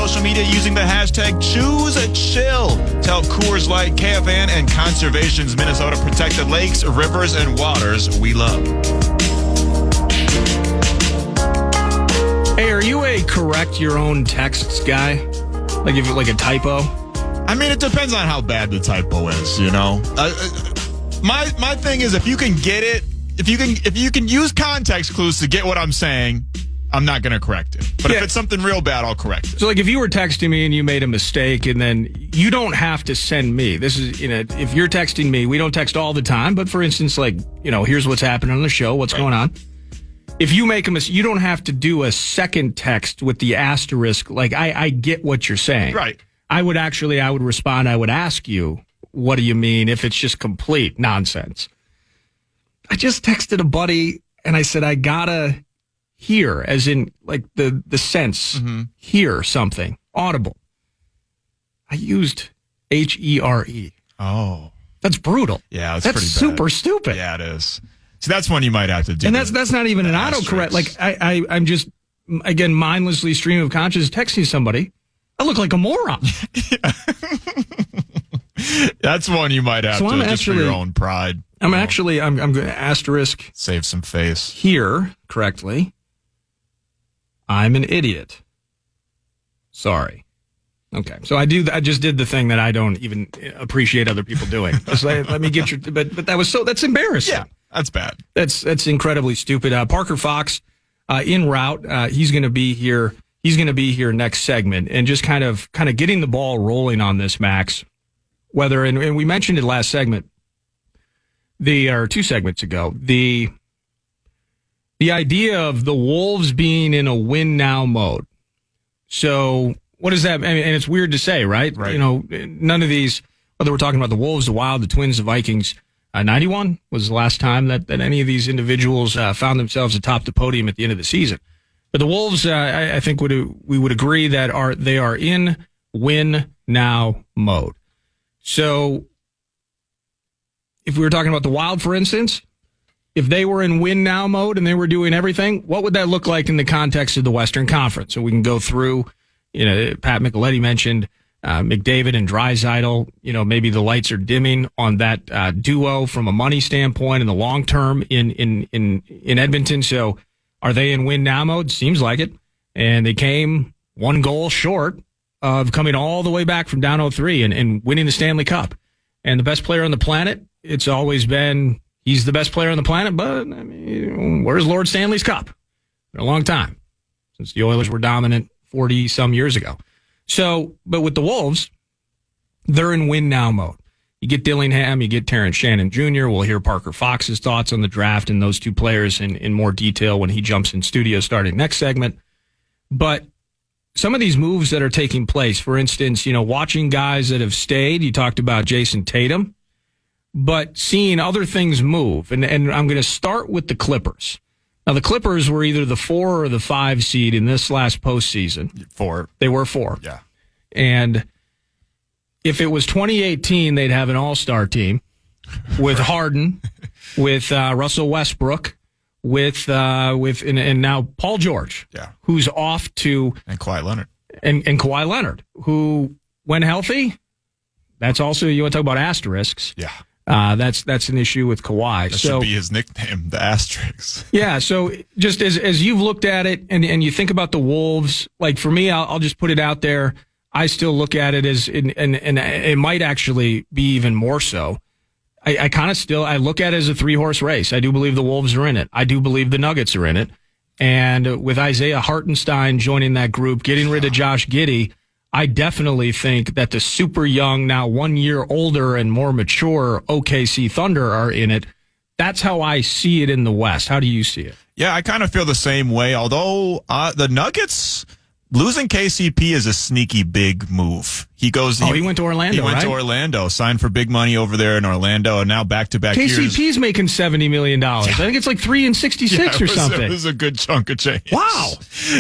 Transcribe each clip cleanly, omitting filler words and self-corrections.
social media using the hashtag #ChooseChill to help Coors Light, KFAN, and Conservations Minnesota protect the lakes, rivers, and waters we love. Hey, are you a correct your own texts guy? Like if like a typo? I mean, it depends on how bad the typo is, you know? My thing is, if you can get it, if you can use context clues to get what I'm saying, I'm not going to correct it. But if it's something real bad, I'll correct it. So, like, if you were texting me and you made a mistake, and then you don't have to send me. This is, if you're texting me, we don't text all the time. But for instance, like, here's what's happening on the show, what's going on. If you make a mistake, you don't have to do a second text with the asterisk. Like, I get what you're saying. Right. I would respond, I would ask you, what do you mean if it's just complete nonsense? I just texted a buddy and I said, I gotta hear, as in like the sense, hear something, audible. I used HERE. Oh. That's brutal. Yeah, that's pretty bad. Super stupid. Yeah, it is. So that's one you might have to do. And that's not even an autocorrect. Like I'm just, again, mindlessly stream of consciousness texting somebody. I look like a moron. That's one you might have to, just for your own pride. I'm going to asterisk. Save some face. Here, correctly. I'm an idiot. Sorry. Okay. So I just did the thing that I don't even appreciate other people doing. Just let me get your, but that's embarrassing. Yeah, that's bad. That's incredibly stupid. Parker Fox, en route. He's going to be here. He's going to be here next segment, and just kind of getting the ball rolling on this, Max. Whether, and we mentioned it last segment, or 2 segments ago, the idea of the Wolves being in a win now mode. So what does that, and it's weird to say, right? Right. None of these, whether we're talking about the Wolves, the Wild, the Twins, the Vikings, 91 was the last time that any of these individuals found themselves atop the podium at the end of the season. But the Wolves, I think we would agree that they are in win now mode. So if we were talking about the Wild, for instance, if they were in win now mode and they were doing everything, what would that look like in the context of the Western Conference? So we can go through, Pat Micheletti mentioned McDavid and Draisaitl. Maybe the lights are dimming on that duo from a money standpoint in the long term in Edmonton. So are they in win now mode? Seems like it. And they came 1 goal short of coming all the way back from down 0-3 and winning the Stanley Cup. And the best player on the planet, it's always been, he's the best player on the planet, but I mean, where's Lord Stanley's Cup? For a long time, since the Oilers were dominant 40-some years ago. So, but with the Wolves, they're in win now mode. You get Dillingham, you get Terrence Shannon Jr. We'll hear Parker Fox's thoughts on the draft and those 2 players in more detail when he jumps in studio starting next segment. But some of these moves that are taking place, for instance, watching guys that have stayed, you talked about Jason Tatum, but seeing other things move. And I'm going to start with the Clippers. Now, the Clippers were either the 4 or the 5 seed in this last postseason. 4. They were 4. Yeah. And if it was 2018, they'd have an all-star team with Harden, with Russell Westbrook, with now Paul George, who's off to, and Kawhi Leonard, and Kawhi Leonard, who, when healthy, that's also, you want to talk about asterisks. Yeah. That's an issue with Kawhi. That should be his nickname, the Asterix. Yeah. So just as you've looked at it and you think about the Wolves, like for me, I'll just put it out there. I still look at it as, and it might actually be even more so. I look at it as a 3-horse race. I do believe the Wolves are in it. I do believe the Nuggets are in it. And with Isaiah Hartenstein joining that group, getting rid of Josh Giddey, I definitely think that the super young, now 1 year older and more mature OKC Thunder are in it. That's how I see it in the West. How do you see it? Yeah, I kind of feel the same way, although the Nuggets, losing KCP is a sneaky big move. He went to Orlando, He went to Orlando, signed for big money over there in Orlando, and now back-to-back years. KCP's making $70 million. I think it's like $3 and $66 or something. It was a good chunk of change. Wow.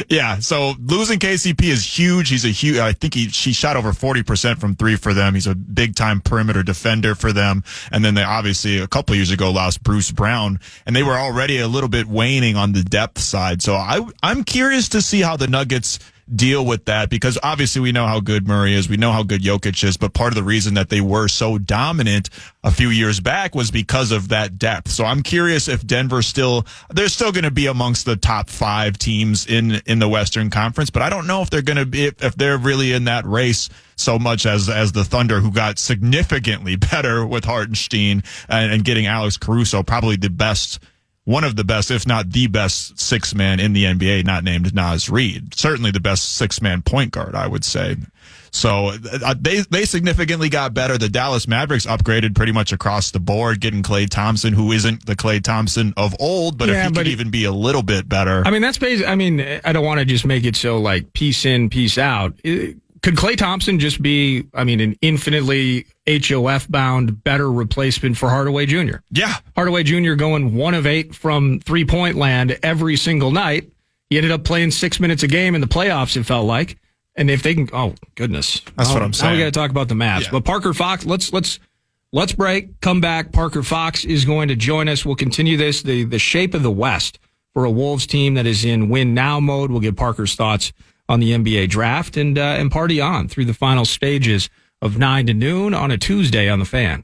Yeah, so losing KCP is huge. I think he shot over 40% from 3 for them. He's a big-time perimeter defender for them. And then they obviously, a couple of years ago, lost Bruce Brown, and they were already a little bit waning on the depth side. So I'm curious to see how the Nuggets deal with that? Because obviously we know how good Murray is. We know how good Jokic is. But part of the reason that they were so dominant a few years back was because of that depth. So I'm curious if they're still going to be amongst the top 5 teams in the Western Conference. But I don't know if they're going to be, if they're really in that race so much as the Thunder, who got significantly better with Hartenstein and getting Alex Caruso, probably one of the best, if not the best 6-man in the NBA, not named Naz Reid. Certainly the best 6-man point guard, I would say. So they significantly got better. The Dallas Mavericks upgraded pretty much across the board, getting Klay Thompson, who isn't the Klay Thompson of old, but if he could even be a little bit better. I mean, that's basically, I don't want to just make it so like piece in, piece out. Could Klay Thompson just be, an infinitely HOF-bound better replacement for Hardaway Jr.? Yeah. Hardaway Jr. going 1 of 8 from three-point land every single night. He ended up playing 6 minutes a game in the playoffs, it felt like. And if they can, oh, goodness. That's what I'm saying. Now we got to talk about the Mavs. Yeah. But Parker Fox, let's break, come back. Parker Fox is going to join us. We'll continue this, the shape of the West for a Wolves team that is in win-now mode. We'll get Parker's thoughts on the NBA draft and party on through the final stages of 9 to noon on a Tuesday on the Fan.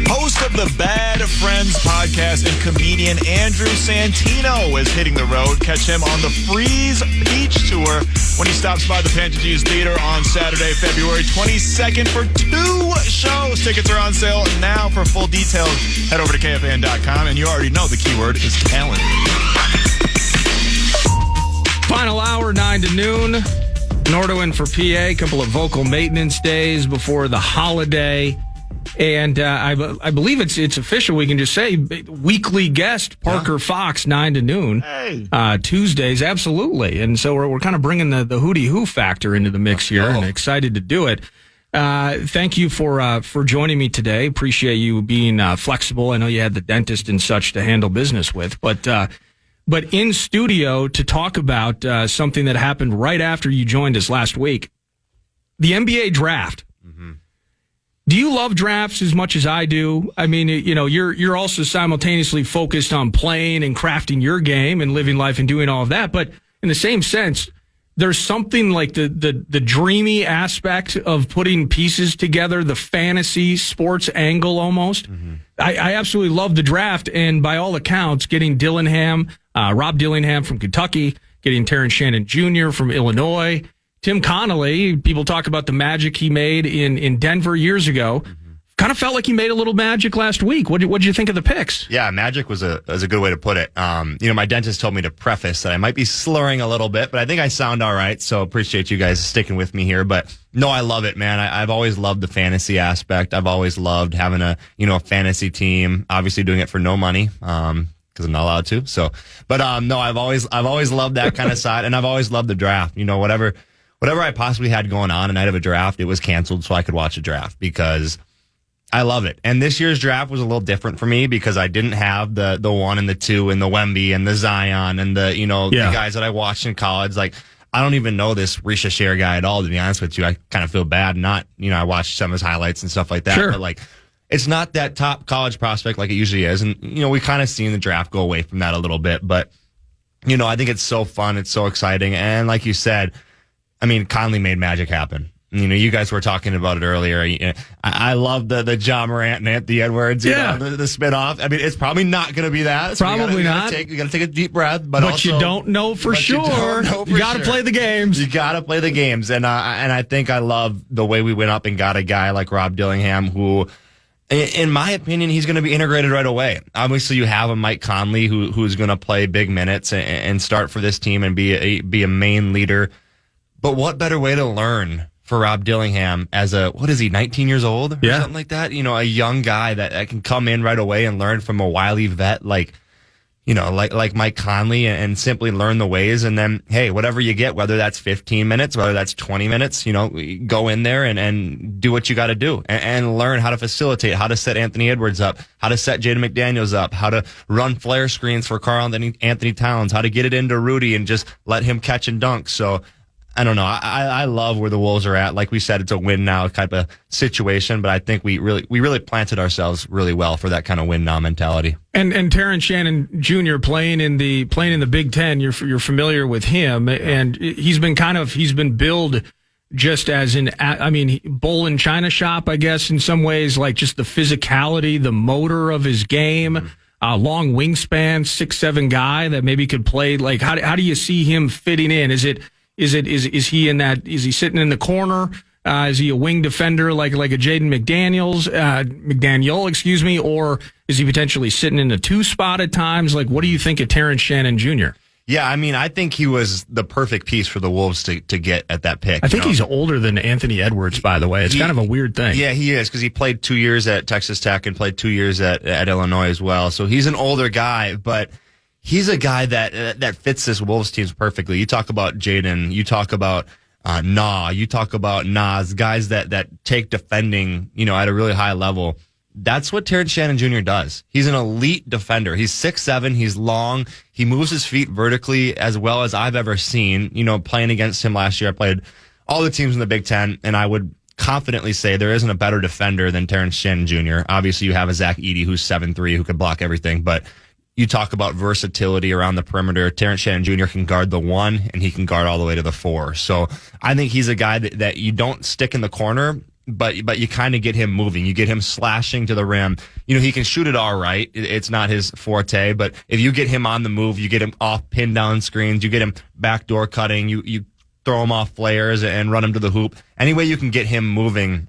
Host of the Bad Friends podcast and comedian Andrew Santino is hitting the road. Catch him on the Freeze Beach Tour when he stops by the Pantages Theater on Saturday, February 22nd for 2 shows. Tickets are on sale now. For full details, head over to KFAN.com. And you already know the keyword is talent. Final hour, 9 to noon. Nordoin for PA. A couple of vocal maintenance days before the holiday. And I believe it's official. We can just say weekly guest Parker Fox 9 to noon. Hey. Tuesdays, absolutely. And so we're kind of bringing the hootie hoo factor into the mix here, and excited to do it. Thank you for joining me today. Appreciate you being flexible. I know you had the dentist and such to handle business with, but in studio to talk about something that happened right after you joined us last week, the NBA draft. Do you love drafts as much as I do? I mean, you're also simultaneously focused on playing and crafting your game and living life and doing all of that. But in the same sense, there's something like the dreamy aspect of putting pieces together, the fantasy sports angle almost. Mm-hmm. I absolutely love the draft. And by all accounts, getting Rob Dillingham from Kentucky, getting Terrence Shannon Jr. from Illinois, Tim Connolly, people talk about the magic he made in Denver years ago. Mm-hmm. Kind of felt like he made a little magic last week. What did you think of the picks? Yeah, magic was a good way to put it. My dentist told me to preface that I might be slurring a little bit, but I think I sound all right. So appreciate you guys sticking with me here. But no, I love it, man. I've always loved the fantasy aspect. I've always loved having a fantasy team. Obviously, doing it for no money. Because I'm not allowed to. So, but no, I've always loved that kind of side, and I've always loved the draft. Whatever I possibly had going on a night of a draft, it was canceled so I could watch a draft because I love it. And this year's draft was a little different for me because I didn't have the 1 and the 2 and the Wemby and the Zion and the guys that I watched in college. Like, I don't even know this Risha Sher guy at all, to be honest with you. I kind of feel bad I watched some of his highlights and stuff like that. Sure. But it's not that top college prospect like it usually is. And, we kind of seen the draft go away from that a little bit. But, I think it's so fun. It's so exciting. And like you said, Conley made magic happen. You guys were talking about it earlier. I love the Ja Morant and Anthony Edwards, the spinoff. It's probably not going to be that. So probably not. You got to take a deep breath, but also, you don't know for sure. You got to play the games. You got to play the games, and I think I love the way we went up and got a guy like Rob Dillingham, who, in my opinion, he's going to be integrated right away. Obviously, you have a Mike Conley who's going to play big minutes and start for this team and be a main leader. But what better way to learn for Rob Dillingham as 19 years old or something like that? A young guy that can come in right away and learn from a wily vet like Mike Conley and simply learn the ways. And then, hey, whatever you get, whether that's 15 minutes, whether that's 20 minutes, go in there and do what you got to do and learn how to facilitate, how to set Anthony Edwards up, how to set Jaden McDaniels up, how to run flare screens for Karl Anthony Towns, how to get it into Rudy and just let him catch and dunk. So, I don't know. I love where the Wolves are at. Like we said, it's a win now type of situation, but I think we really planted ourselves really well for that kind of win now mentality. And Terrence Shannon Jr. playing in the Big Ten, you're familiar with him, and he's been billed just as bull in China shop, I guess, in some ways, like just the physicality, the motor of his game, long wingspan, 6'7" guy that maybe could play. Like, how do you see him fitting in? Is he sitting in the corner? Is he a wing defender like a Jaden McDaniel, excuse me, or is he potentially sitting in a 2 spot at times? Like, what do you think of Terrence Shannon Jr.? Yeah, I mean, I think he was the perfect piece for the Wolves to get at that pick. I think he's older than Anthony Edwards, by the way. It's kind of a weird thing. Yeah, he is, because he played 2 years at Texas Tech and played 2 years at Illinois as well. So he's an older guy, but he's a guy that fits this Wolves team perfectly. You talk about Jaden, you talk about you talk about Nas, guys that take defending, at a really high level. That's what Terrence Shannon Jr. does. He's an elite defender. He's 6'7", he's long, he moves his feet vertically as well as I've ever seen. Playing against him last year, I played all the teams in the Big Ten, and I would confidently say there isn't a better defender than Terrence Shannon Jr. Obviously, you have a Zach Edey who's 7'3", who could block everything, but you talk about versatility around the perimeter. Terrence Shannon Jr. can guard the 1, and he can guard all the way to the 4. So I think he's a guy that you don't stick in the corner, but you kind of get him moving. You get him slashing to the rim. He can shoot it all right. It's not his forte, but if you get him on the move, you get him off pin down screens, you get him backdoor cutting, you throw him off flares and run him to the hoop. Any way you can get him moving,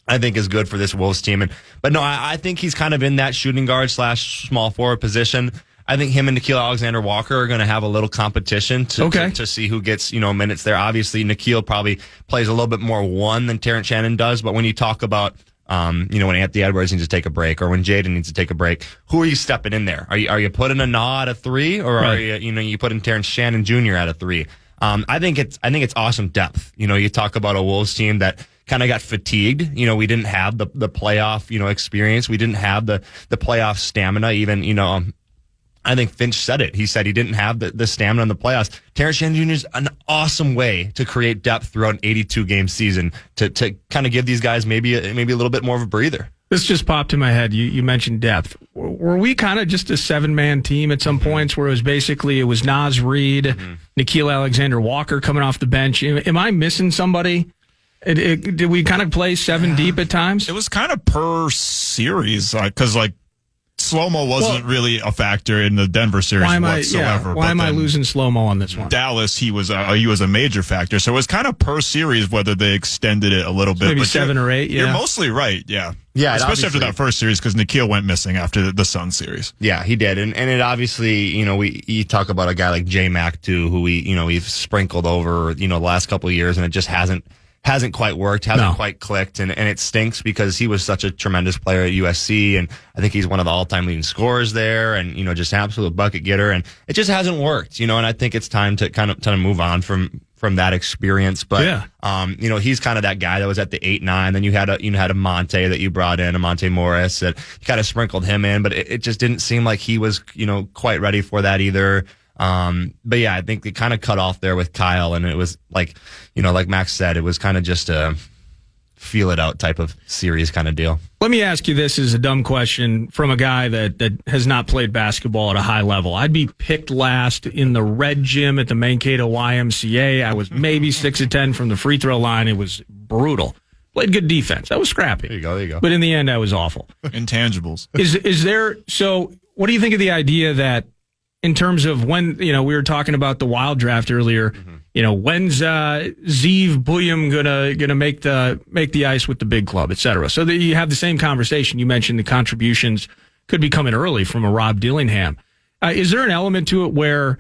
I think is good for this Wolves team. But no, I think he's kind of in that shooting guard / small forward position. I think him and Nickeil Alexander-Walker are going to have a little competition to see who gets, minutes there. Obviously, Nickeil probably plays a little bit more 1 than Terrence Shannon does. But when you talk about, when Anthony Edwards needs to take a break or when Jaden needs to take a break, who are you stepping in there? Are you putting a Nah at a 3, or are you putting Terrence Shannon Jr. at a 3? I think it's awesome depth. You talk about a Wolves team that kind of got fatigued. We didn't have the playoff, experience. We didn't have the playoff stamina. Even, I think Finch said it. He said he didn't have the stamina in the playoffs. Terrence Shannon Jr. is an awesome way to create depth throughout an 82-game season to kind of give these guys maybe a little bit more of a breather. This just popped in my head. You mentioned depth. Were we kind of just a 7-man team at some points where it was Nas Reed, Nickeil Alexander-Walker coming off the bench? Am I missing somebody? Did we kind of play 7 deep at times? It was kind of per series, because Slow-mo wasn't really a factor in the Denver series whatsoever. Why am I losing Slow-mo on this one? Dallas, he was a major factor. So it was kind of per series whether they extended it a little bit. Maybe 7 or 8, You're mostly right, yeah. Yeah, especially after that first series, because Nickeil went missing after the Suns series. Yeah, he did. And it obviously, you talk about a guy like J-Mac, too, who we've sprinkled over, the last couple of years, and it just hasn't quite worked, quite clicked, and it stinks because he was such a tremendous player at USC, and I think he's one of the all-time leading scorers there, and just an absolute bucket getter, and it just hasn't worked, and I think it's time to kind of move on from that experience. But he's kind of that guy that was at the 8-9. Then you had a Monte that you brought in, a Monte Morris, that you kind of sprinkled him in, but it just didn't seem like he was quite ready for that either. But yeah, I think they kind of cut off there with Kyle, and it was like Max said, it was kind of just a feel it out type of series kind of deal. Let me ask you this as a dumb question from a guy that has not played basketball at a high level. I'd be picked last in the red gym at the Mankato YMCA. I was maybe 6 of 10 from the free throw line. It was brutal. Played good defense. I was scrappy. There you go. But in the end, I was awful. Intangibles. So what do you think of the idea that, in terms of when, we were talking about the wild draft earlier, when's Zeev Buium gonna make the ice with the big club, et cetera. So that you have the same conversation. You mentioned the contributions could be coming early from a Rob Dillingham. Is there an element to it where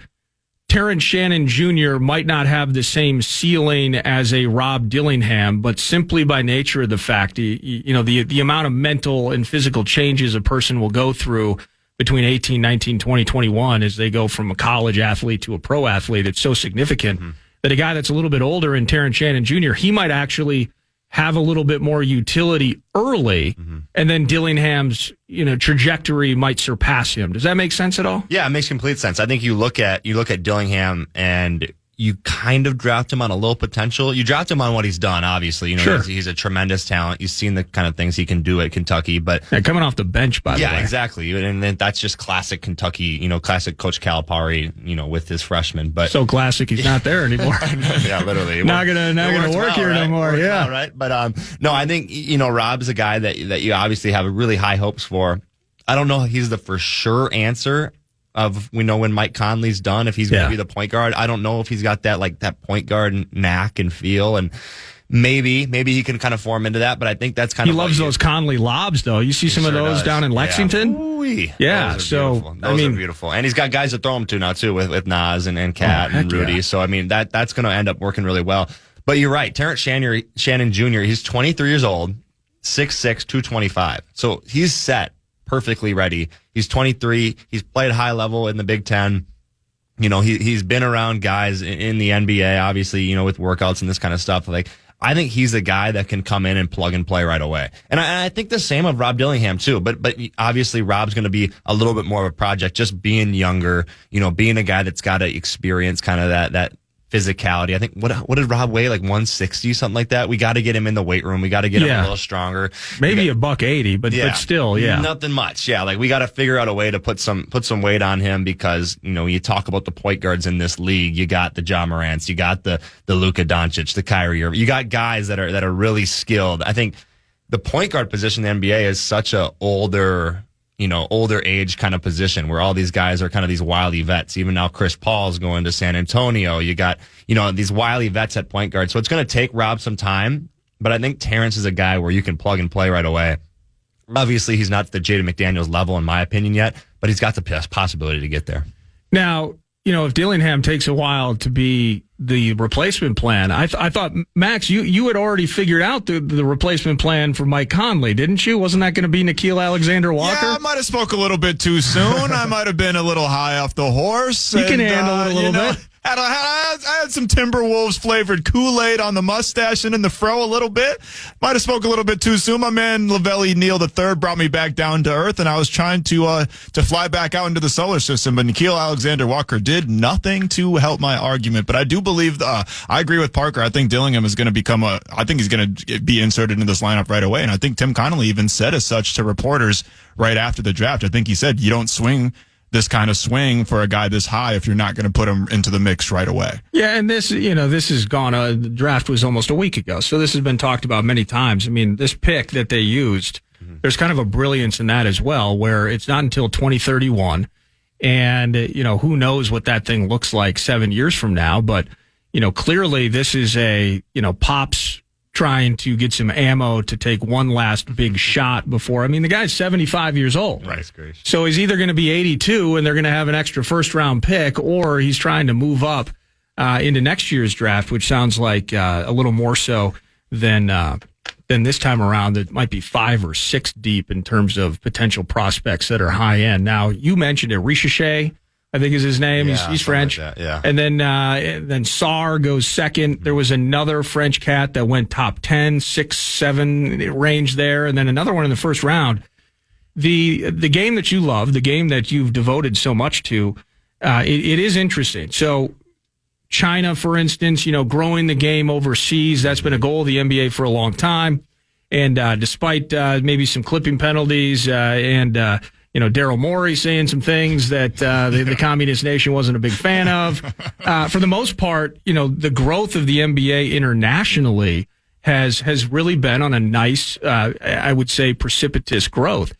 Terrence Shannon Jr. might not have the same ceiling as a Rob Dillingham, but simply by nature of the fact, the amount of mental and physical changes a person will go through between 18, 19, 20, 21 as they go from a college athlete to a pro athlete, it's so significant that a guy that's a little bit older in Terrence Shannon Jr., he might actually have a little bit more utility early, and then Dillingham's trajectory might surpass him. Does that make sense at all? Yeah, it makes complete sense. I think you look at Dillingham and you kind of draft him on a little potential. You draft him on what he's done, obviously. You know, Sure. he's a tremendous talent. You've seen the kind of things he can do at Kentucky, but coming off the bench, by the way. yeah, exactly. And then that's just classic Kentucky, you know, classic Coach Calipari, you know, with his freshmen. But So classic, he's not there anymore. yeah, literally. not gonna work here no more. Yeah. Right. But no, I think, you know, Rob's a guy that you obviously have really high hopes for. I don't know if he's the for sure answer of, we know when Mike Conley's done, if he's going to be the point guard. I don't know if he's got that point guard knack and feel, and maybe he can kind of form into that, but I think that's kind of. He loves those Conley lobs, though. You see some of those down in Lexington? Ooh-wee. Yeah, those so beautiful. Those are beautiful. And he's got guys to throw them to now, too, with Nas and Kat and Rudy. Yeah. So, I mean, that's going to end up working really well. But you're right. Terrence Shannon Jr., he's 23 years old, 6'6", 225. So he's set, perfectly ready. He's 23. He's played high level in the Big Ten. You know, he's been around guys in the NBA, obviously, you know, with workouts and this kind of stuff. Like, I think he's a guy that can come in and plug and play right away. And I think the same of Rob Dillingham, too. But obviously, Rob's going to be a little bit more of a project, just being younger, you know, being a guy that's got to experience kind of that physicality. I think, what did Rob weigh? Like 160, something like that? We got to get him in the weight room. We got to get him a little stronger. Maybe $180, but still, yeah. Nothing much. Yeah, like we got to figure out a way to put some weight on him, because, you know, you talk about the point guards in this league, you got the Ja Morants, you got the Luka Doncic, the Kyrie Irving. You got guys that are really skilled. I think the point guard position in the NBA is such a older age kind of position where all these guys are kind of these wily vets. Even now, Chris Paul's going to San Antonio. You got, you know, these wily vets at point guard. So it's going to take Rob some time, but I think Terrence is a guy where you can plug and play right away. Obviously, he's not the Jaden McDaniels level, in my opinion, yet, but he's got the possibility to get there. Now, you know, if Dillingham takes a while to be the replacement plan, I thought, Max, you had already figured out the replacement plan for Mike Conley, didn't you? Wasn't that going to be Nickeil Alexander-Walker? Yeah, I might have spoke a little bit too soon. I might have been a little high off the horse. You can handle it a little bit. I had some Timberwolves flavored Kool-Aid on the mustache and in the fro a little bit. Might have spoke a little bit too soon. My man Lavelli Neal III brought me back down to earth, and I was trying to fly back out into the solar system. But Nickeil Alexander-Walker did nothing to help my argument. But I do believe I agree with Parker. I think Dillingham is going to I think he's going to be inserted in this lineup right away. And I think Tim Connolly even said as such to reporters right after the draft. I think he said, you don't swing this kind of swing for a guy this high if you're not going to put him into the mix right away. Yeah, and this has gone, the draft was almost a week ago, so this has been talked about many times. I mean, this pick that they used, there's kind of a brilliance in that as well, where it's not until 2031, and, you know, who knows what that thing looks like 7 years from now, but, you know, clearly this is Pop's trying to get some ammo to take one last big shot before. I mean, the guy's 75 years old. Right. So he's either going to be 82 and they're going to have an extra first round pick, or he's trying to move up into next year's draft, which sounds like a little more so than this time around. That might be 5 or 6 deep in terms of potential prospects that are high end. Now, you mentioned it, Richeche, I think is his name. Yeah, he's French. like that, yeah. And then Sarr goes second. There was another French cat that went top 10, 6, 7 range there. And then another one in the first round. The game that you love, the game that you've devoted so much to, it is interesting. So China, for instance, you know, growing the game overseas, that's been a goal of the NBA for a long time. And despite maybe some clipping penalties and Daryl Morey saying some things that the communist nation wasn't a big fan of. For the most part, you know, the growth of the NBA internationally has really been on a nice, I would say, precipitous growth.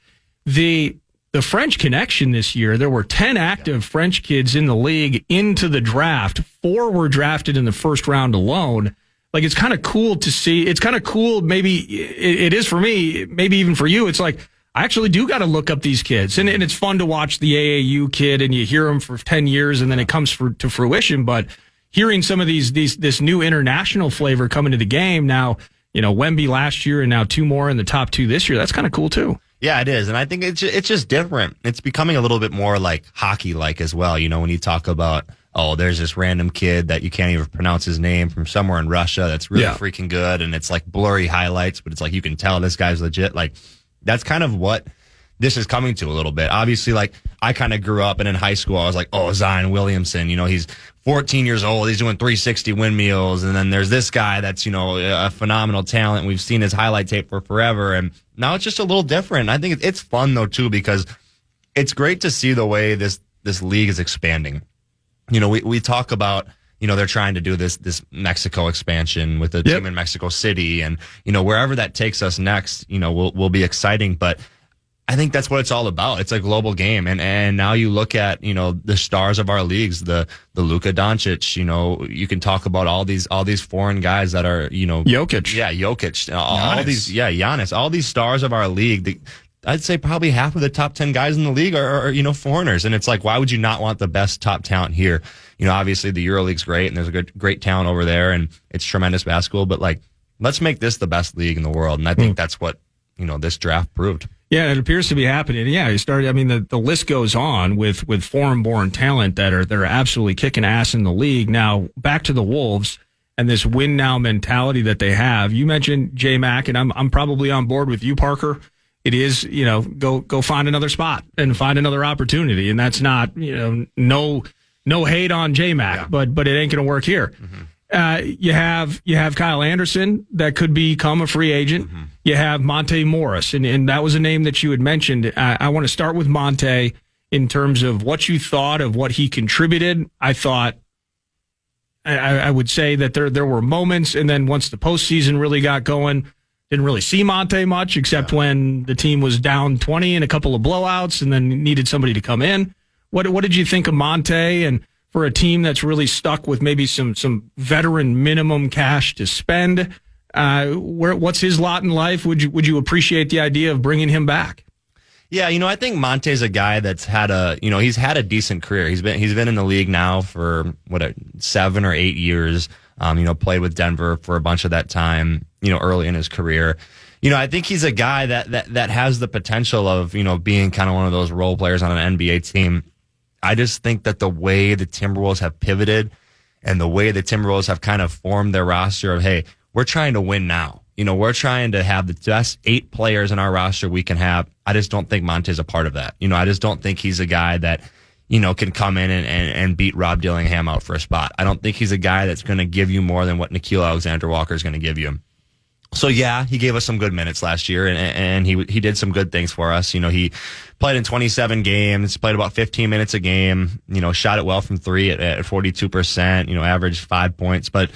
The French connection this year, there were 10 active French kids in the league into the draft. 4 were drafted in the first round alone. Like, it's kind of cool to see. It's kind of cool. Maybe it is for me, maybe even for you. It's like, I actually do got to look up these kids. And it's fun to watch the AAU kid and you hear him for 10 years and then it comes to fruition. But hearing some of this new international flavor come into the game now, you know, Wemby last year and now 2 more in the top 2 this year, that's kind of cool too. Yeah, it is. And I think it's just different. It's becoming a little bit more like hockey-like as well. You know, when you talk about, oh, there's this random kid that you can't even pronounce his name from somewhere in Russia that's really freaking good. And it's like blurry highlights, but it's like you can tell this guy's legit. Like, that's kind of what this is coming to a little bit. Obviously, like, I kind of grew up, and in high school, I was like, oh, Zion Williamson, he's 14 years old. He's doing 360 windmills. And then there's this guy that's, a phenomenal talent. We've seen his highlight tape for forever. And now it's just a little different. I think it's fun, though, too, because it's great to see the way this league is expanding. We talk about, they're trying to do this Mexico expansion with the team in Mexico City. And, wherever that takes us next, will be exciting. But I think that's what it's all about. It's a global game. And now you look at, the stars of our leagues, the Luka Doncic, you can talk about all these foreign guys that are, Jokic. Yeah, Jokic. All these, Giannis, all these stars of our league. I'd say probably half of the top 10 guys in the league are foreigners. And it's like, why would you not want the best top talent here? Obviously the EuroLeague's great and there's a great talent over there and it's tremendous basketball, but like, let's make this the best league in the world. And I think that's what, this draft proved. Yeah, it appears to be happening. Yeah, the list goes on with foreign-born talent that are absolutely kicking ass in the league. Now, back to the Wolves and this win now mentality that they have. You mentioned J-Mac, and I'm probably on board with you, Parker. It is, go find another spot and find another opportunity. And that's not, no hate on J-Mac, but it ain't going to work here. Mm-hmm. You have Kyle Anderson that could become a free agent. Mm-hmm. You have Monte Morris, and that was a name that you had mentioned. I want to start with Monte in terms of what you thought of what he contributed. I thought I would say that there were moments, and then once the postseason really got going, didn't really see Monte much except when the team was down 20 in a couple of blowouts, and then needed somebody to come in. What did you think of Monte and? For a team that's really stuck with maybe some veteran minimum cash to spend, what's his lot in life? Would you appreciate the idea of bringing him back? Yeah, I think Monte's a guy that's had he's had a decent career. He's been in the league now for 7 or 8 years. Played with Denver for a bunch of that time. Early in his career. I think he's a guy that has the potential of being kind of one of those role players on an NBA team. I just think that the way the Timberwolves have pivoted and the way the Timberwolves have kind of formed their roster of, hey, we're trying to win now. We're trying to have the best 8 players in our roster we can have. I just don't think Monte's a part of that. I just don't think he's a guy that, can come in and beat Rob Dillingham out for a spot. I don't think he's a guy that's going to give you more than what Nickeil Alexander-Walker is going to give you. So yeah, he gave us some good minutes last year, and he did some good things for us. He played in 27 games, played about 15 minutes a game. Shot it well from 3 at 42%. Averaged 5 points, but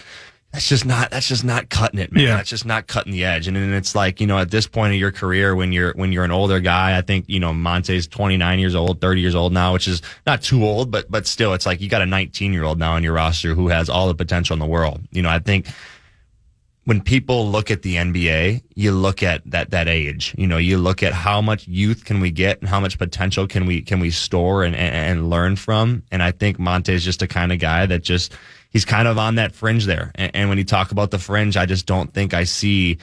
that's just not cutting it, man. Yeah. That's just not cutting the edge. And then it's like at this point of your career, when you're an older guy, I think Monte's 29 years old, 30 years old now, which is not too old, but still, it's like you got a 19-year-old now on your roster who has all the potential in the world. I think. When people look at the NBA, you look at that age. You look at how much youth can we get and how much potential can we store and learn from. And I think Monte is just a kind of guy that he's kind of on that fringe there. And when you talk about the fringe, I just don't think I see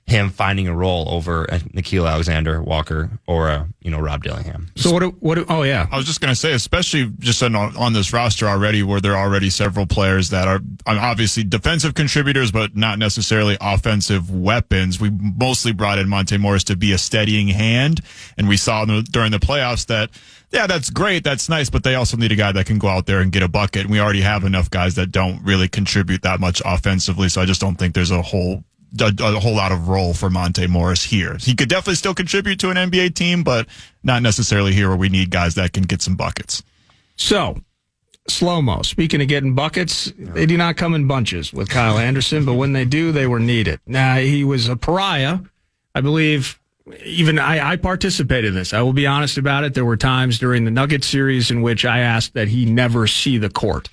him finding a role over Nickeil Alexander-Walker or Rob Dillingham. So what? Oh yeah, I was just going to say, especially just on this roster already, where there are already several players that are obviously defensive contributors, but not necessarily offensive weapons. We mostly brought in Monte Morris to be a steadying hand, and we saw during the playoffs that. Yeah, that's great. That's nice. But they also need a guy that can go out there and get a bucket. And we already have enough guys that don't really contribute that much offensively. So I just don't think there's a whole lot of role for Monte Morris here. He could definitely still contribute to an NBA team, but not necessarily here where we need guys that can get some buckets. So, slow-mo. Speaking of getting buckets, they do not come in bunches with Kyle Anderson, but when they do, they were needed. Now, he was a pariah. I believe even I participated in this. I will be honest about it. There were times during the Nuggets series in which I asked that he never see the court.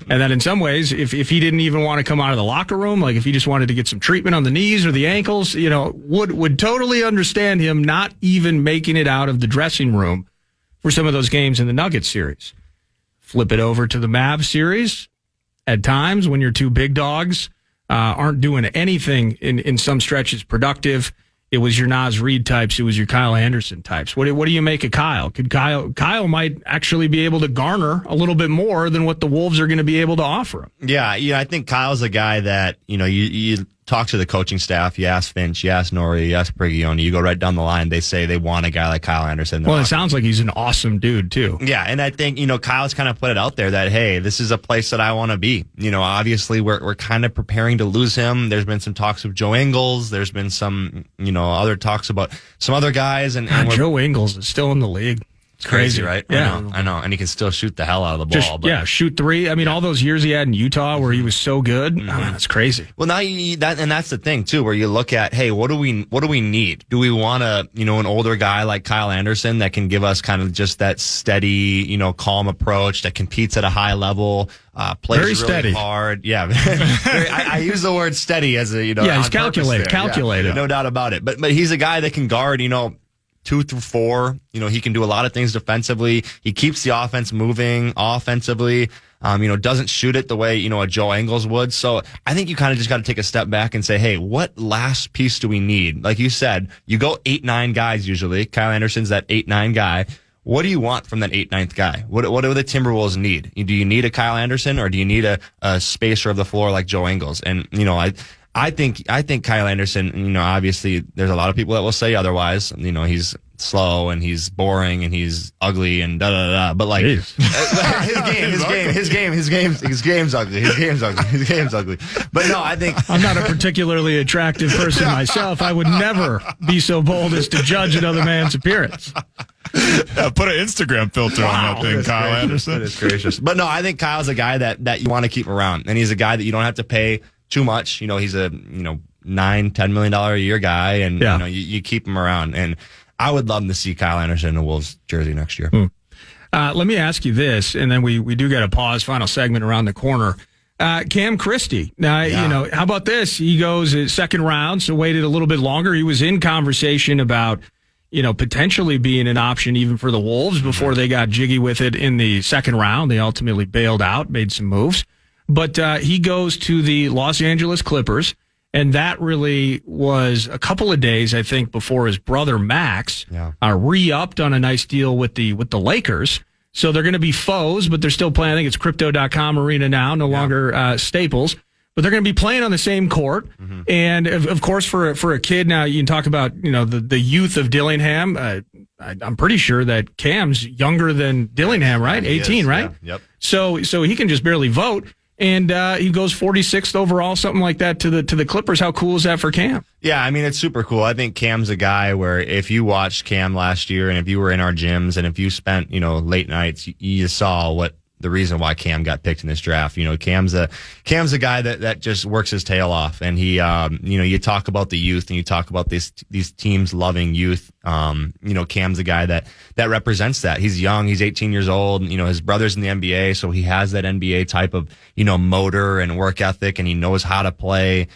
And that in some ways, if he didn't even want to come out of the locker room, like if he just wanted to get some treatment on the knees or the ankles, would totally understand him not even making it out of the dressing room for some of those games in the Nuggets series. Flip it over to the Mavs series. At times when your two big dogs aren't doing anything in some stretches productive, it was your Naz Reid types. It was your Kyle Anderson types. What do you make of Kyle? Kyle might actually be able to garner a little bit more than what the Wolves are going to be able to offer him. Yeah, I think Kyle's a guy that you talk to the coaching staff, you ask Finch, you ask Norrie, you ask Prigioni, you go right down the line, they say they want a guy like Kyle Anderson. Well, it sounds like he's an awesome dude, too. Yeah, and I think, Kyle's kind of put it out there that, hey, this is a place that I want to be. Obviously, we're kind of preparing to lose him. There's been some talks of Joe Ingles. There's been some, other talks about some other guys. And Joe Ingles is still in the league. It's crazy, right? Yeah. I know. And he can still shoot the hell out of the ball. But shoot three. I mean, all those years he had in Utah where he was so good. Mm-hmm. That's crazy. Well, now that's the thing too, where you look at, hey, what do we need? Do we want an older guy like Kyle Anderson that can give us kind of just that steady, calm approach that competes at a high level, plays very really steady. hard. Yeah. I use the word steady as a, yeah, he's calculated, yeah, no doubt about it. But he's a guy that can guard, 2 through 4. He can do a lot of things defensively. He keeps the offense moving offensively. Doesn't shoot it the way, a Joe Ingles would. So I think you kind of just got to take a step back and say, hey, what last piece do we need? Like you said, you go 8-9 guys usually. Kyle Anderson's that 8-9 guy. What do you want from that 8-9th guy? What do the Timberwolves need? Do you need a Kyle Anderson or do you need a spacer of the floor like Joe Ingles? And, I think Kyle Anderson, obviously there's a lot of people that will say otherwise. He's slow and he's boring and he's ugly and da da da. But like his game's ugly. But no, I think I'm not a particularly attractive person myself. I would never be so bold as to judge another man's appearance. Yeah, put an Instagram filter on that thing, Kyle Anderson. Goodness gracious. But no, I think Kyle's a guy that you want to keep around, and he's a guy that you don't have to pay too much. He's a $9-10 million a year guy, and you keep him around. And I would love to see Kyle Anderson in a Wolves jersey next year. Let me ask you this, and then we do get a pause. Final segment around the corner. Cam Christie. Now, how about this? He goes second round, so waited a little bit longer. He was in conversation about potentially being an option even for the Wolves before they got jiggy with it in the second round. They ultimately bailed out, made some moves. But he goes to the Los Angeles Clippers, and that really was a couple of days, I think, before his brother Max re-upped on a nice deal with the Lakers. So they're going to be foes, but they're still playing. I think it's Crypto.com arena now, no longer Staples. But they're going to be playing on the same court. Mm-hmm. And, of course, for a kid, now you can talk about the youth of Dillingham. I'm pretty sure that Cam's younger than Dillingham, right? 18, right? Yeah. Yep. So he can just barely vote. And he goes 46th overall, something like that, to the Clippers. How cool is that for Cam? Yeah, I mean, it's super cool. I think Cam's a guy where if you watched Cam last year and if you were in our gyms and if you spent, late nights, you saw what the reason why Cam got picked in this draft. Cam's a guy that just works his tail off. And he, you talk about the youth and you talk about these teams loving youth. Cam's a guy that represents that. He's young. He's 18 years old. His brother's in the NBA, so he has that NBA type of, motor and work ethic, and he knows how to play,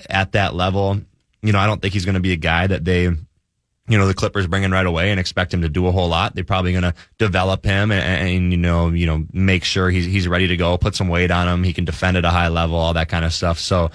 at that level. I don't think he's going to be a guy that the Clippers bring in right away and expect him to do a whole lot. They're probably going to develop him and make sure he's ready to go, put some weight on him. He can defend at a high level, all that kind of stuff. So,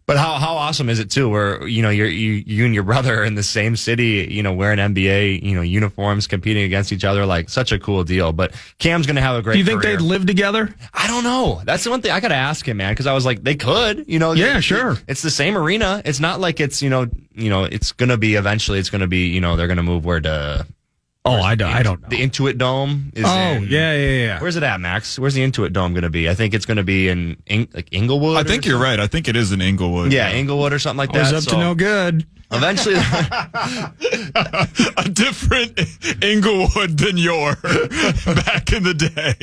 but how awesome is it too, where, you and your brother are in the same city, wearing NBA, uniforms, competing against each other, like such a cool deal. But Cam's going to have a great Do you think career. they'd live together? I don't know. That's the one thing I got to ask him, man, because I was like, they could, Yeah, sure. It's the same arena. It's not like it's, it's going to be eventually, it's going to be, they're going to move where to. I don't know. The Intuit Dome is yeah. Where's it at, Max? Where's the Intuit Dome going to be? I think it's going to be in Inglewood. I think you're right. I think it is in Inglewood. Yeah, Inglewood or something like that. Up to no good. Eventually, a different Inglewood than your back in the day.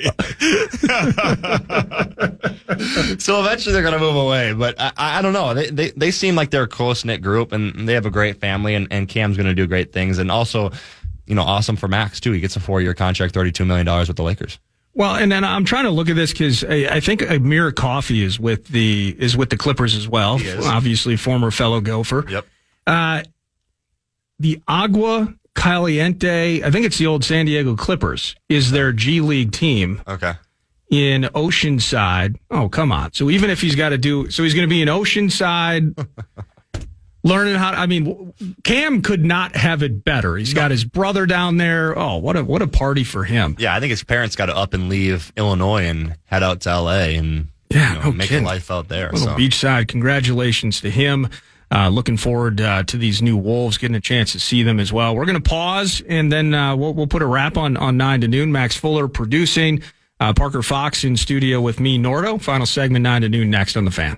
So eventually they're going to move away, but I don't know. They seem like they're a close-knit group, and they have a great family, and Cam's going to do great things, and also, awesome for Max too. He gets a 4-year contract, $32 million with the Lakers. Well, and then I'm trying to look at this because I think Amir Coffey is with the Clippers as well. He is. Obviously, former fellow Gopher. Yep. The Agua Caliente, I think it's the old San Diego Clippers, is their G League team. Okay. In Oceanside. Oh, come on. So even if he's got to he's going to be in Oceanside. Learning Cam could not have it better. He's got his brother down there. Oh, what a party for him. Yeah, I think his parents got to up and leave Illinois and head out to LA and making life out there. Little beachside. Congratulations to him. Looking forward to these new Wolves, getting a chance to see them as well. We're going to pause, and then we'll put a wrap on 9 to noon. Max Fuller producing. Parker Fox in studio with me, Nordo. Final segment, 9 to noon, next on The Fan.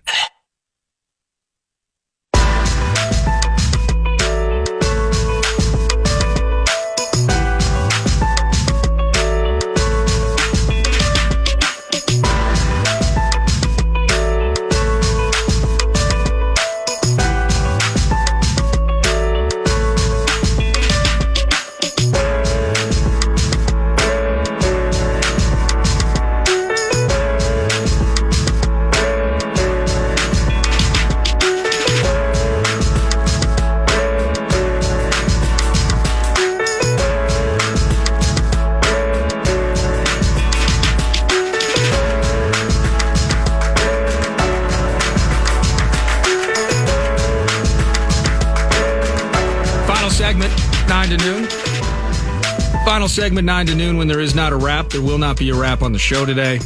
Final segment, 9 to noon. When there is not a wrap, there will not be a wrap on the show today.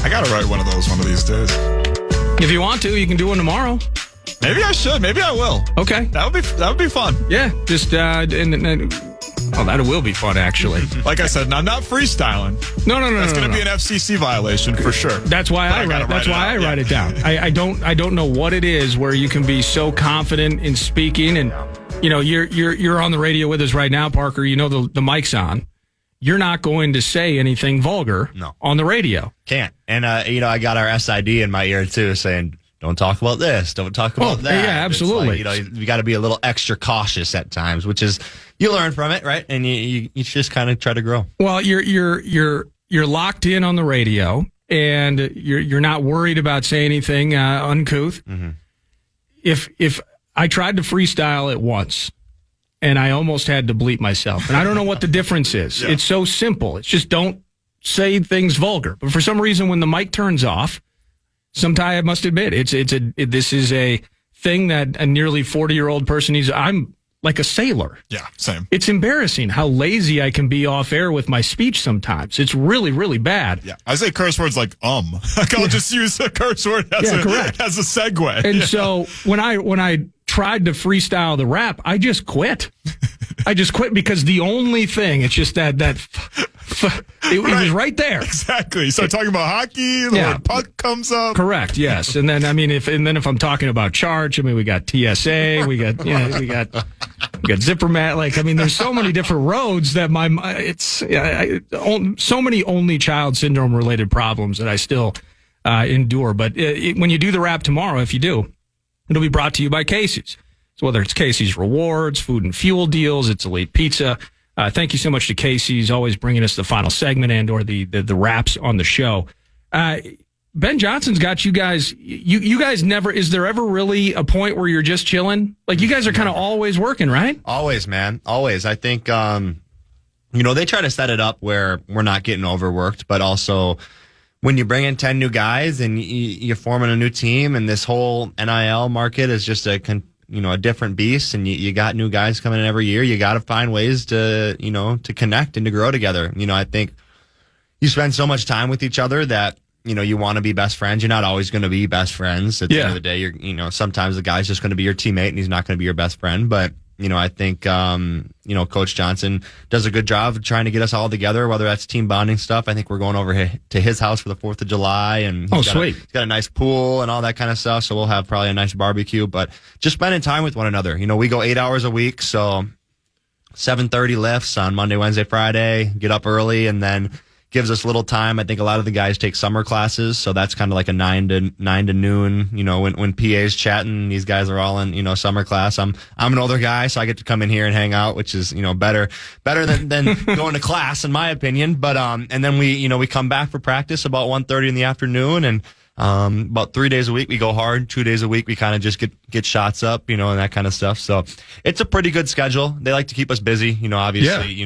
I got to write one of those one of these days. If you want to, you can do one tomorrow. Maybe I should. Maybe I will. Okay. That would be fun. Yeah. Just, that will be fun, actually. Like I said, I'm not freestyling. No. That's going to be an FCC violation for sure. That's why I write it down. I don't know what it is where you can be so confident in speaking, and you're on the radio with us right now, Parker. You know the mic's on. You're not going to say anything vulgar on the radio. Can't. And I got our SID in my ear too, saying, don't talk about this, don't talk about that. Yeah, absolutely. Like, you got to be a little extra cautious at times, which is, you learn from it, right? And you just kind of try to grow. Well, you're locked in on the radio, and you're not worried about saying anything uncouth. Mm-hmm. If I tried to freestyle it once, and I almost had to bleep myself, and I don't know what the difference is. Yeah. It's so simple. It's just don't say things vulgar. But for some reason, when the mic turns off, sometimes I must admit, this is a thing that a nearly 40-year-old person needs. I'm like a sailor. Yeah, same. It's embarrassing how lazy I can be off air with my speech sometimes. It's really, really bad. Yeah, I say curse words like Like I'll just use a curse word as a segue. And so when I tried to freestyle the rap, I just quit. Because the only thing, it's just that it was right there. Exactly. So talking about hockey, the word puck comes up. Correct. Yes. And then if I'm talking about charge, we got TSA, we got zipper mat. There's so many different roads that so many only child syndrome related problems that I still endure. But when you do the rap tomorrow, if you do, it'll be brought to you by Casey's. So whether it's Casey's Rewards, food and fuel deals, it's Elite Pizza. Thank you so much to Casey's, always bringing us the final segment and or the raps on the show. Ben Johnson's got you guys. You guys never. Is there ever really a point where you're just chilling? Like, you guys are kind of always working, right? Always, man. Always. I think they try to set it up where we're not getting overworked, but also when you bring in 10 new guys and you're forming a new team, and this whole NIL market is just a different beast, and you got new guys coming in every year, you got to find ways to connect and to grow together. I think you spend so much time with each other that, you want to be best friends. You're not always going to be best friends. At the end of the day, sometimes the guy's just going to be your teammate and he's not going to be your best friend. But, I think, Coach Johnson does a good job of trying to get us all together, whether that's team bonding stuff. I think we're going over to his house for the 4th of July, and he's got a nice pool and all that kind of stuff. So we'll have probably a nice barbecue, but just spending time with one another. We go 8 hours a week. So 7:30 lifts on Monday, Wednesday, Friday, get up early, and then gives us little time. I think a lot of the guys take summer classes, so that's kind of like a 9 to noon. When PA's chatting, these guys are all in summer class. I'm an older guy, so I get to come in here and hang out, which is better than going to class in my opinion. But and then we come back for practice about 1:30 in the afternoon, and about 3 days a week we go hard. 2 days a week we kind of just get shots up, and that kind of stuff. So it's a pretty good schedule. They like to keep us busy. Obviously,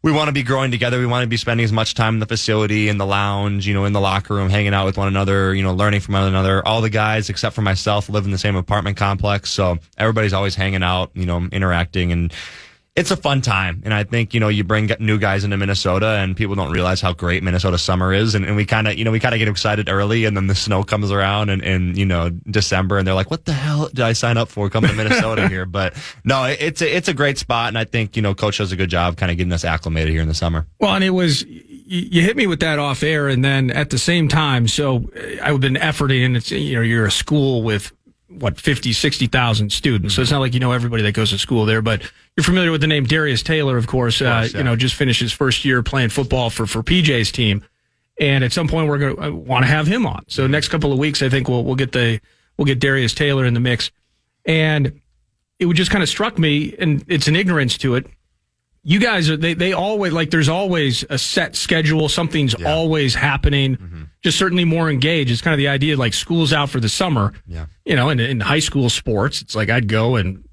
we want to be growing together. We want to be spending as much time in the facility, in the lounge, in the locker room, hanging out with one another, learning from one another. All the guys, except for myself, live in the same apartment complex. So everybody's always hanging out, interacting. And it's a fun time. And I think, you bring new guys into Minnesota and people don't realize how great Minnesota summer is. And we kind of get excited early, and then the snow comes around in December, and they're like, what the hell did I sign up for coming to Minnesota here? But no, it's a great spot. And I think, Coach does a good job kind of getting us acclimated here in the summer. Well, and it was, you hit me with that off air, and then at the same time, so I've been efforting, and it's, you're a school with 50, 60,000 students. So it's not like everybody that goes to school there, but you're familiar with the name Darius Taylor, of course. Just finished his first year playing football for PJ's team, and at some point we're going to want to have him on. So next couple of weeks, I think we'll get Darius Taylor in the mix, and it would just kind of struck me, and it's an ignorance to it. You guys are they always, like, there's always a set schedule. Something's always happening. Just certainly more engaged. It's kind of the idea, like, school's out for the summer. Yeah. In high school sports, it's like I'd go and,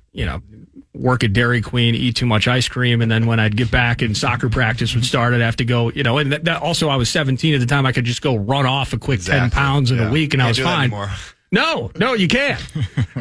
work at Dairy Queen, eat too much ice cream, and then when I'd get back and soccer practice would start, I'd have to go, and that also, I was 17 at the time. I could just go run off a quick 10 pounds in a week, and I was fine. No, you can't.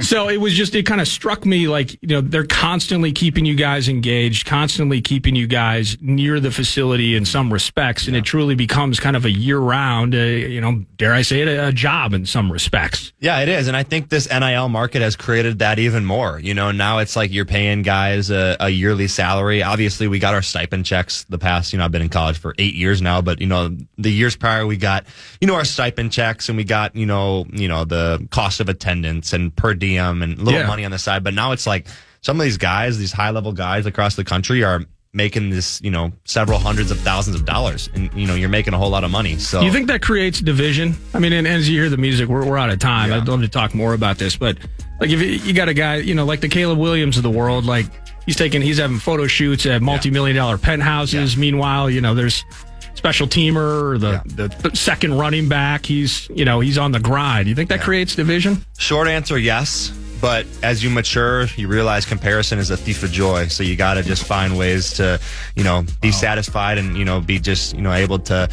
So it kind of struck me like, they're constantly keeping you guys engaged, constantly keeping you guys near the facility in some respects. And it truly becomes kind of a year round, dare I say it, a job in some respects. Yeah, it is. And I think this NIL market has created that even more. Now it's like you're paying guys a yearly salary. Obviously, we got our stipend checks the past, I've been in college for 8 years now, but, the years prior, we got, our stipend checks, and we got, the cost of attendance and per diem and little money on the side. But now it's like some of these guys, these high level guys across the country, are making this, several hundreds of thousands of dollars, and you're making a whole lot of money. So you think that creates division? I mean, and as you hear the music, we're out of time. I'd love to talk more about this, but like if you got a guy, like the Caleb Williams of the world, like he's having photo shoots at multi-million-dollar penthouses. Meanwhile, there's special teamer, the second running back, he's on the grind. You think that creates division? Short answer, yes. But as you mature, you realize comparison is a thief of joy. So you got to just find ways to, be satisfied and, be just, able to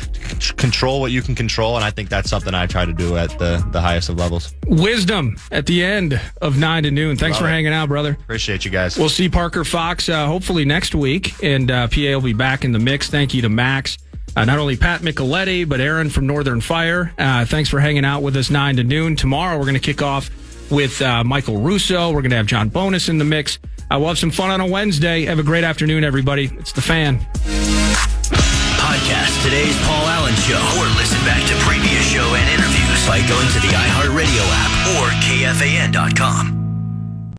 control what you can control. And I think that's something I try to do at the highest of levels. Wisdom at the end of 9 to noon. Thanks for hanging out, brother. Appreciate you guys. We'll see Parker Fox hopefully next week, and PA will be back in the mix. Thank you to Max. Not only Pat Micheletti, but Aaron from Northern Fire. Thanks for hanging out with us 9 to noon. Tomorrow, we're going to kick off with Michael Russo. We're going to have John Bonus in the mix. We'll have some fun on a Wednesday. Have a great afternoon, everybody. It's The Fan. Podcast today's Paul Allen Show, or listen back to previous show and interviews by going to the iHeartRadio app or KFAN.com.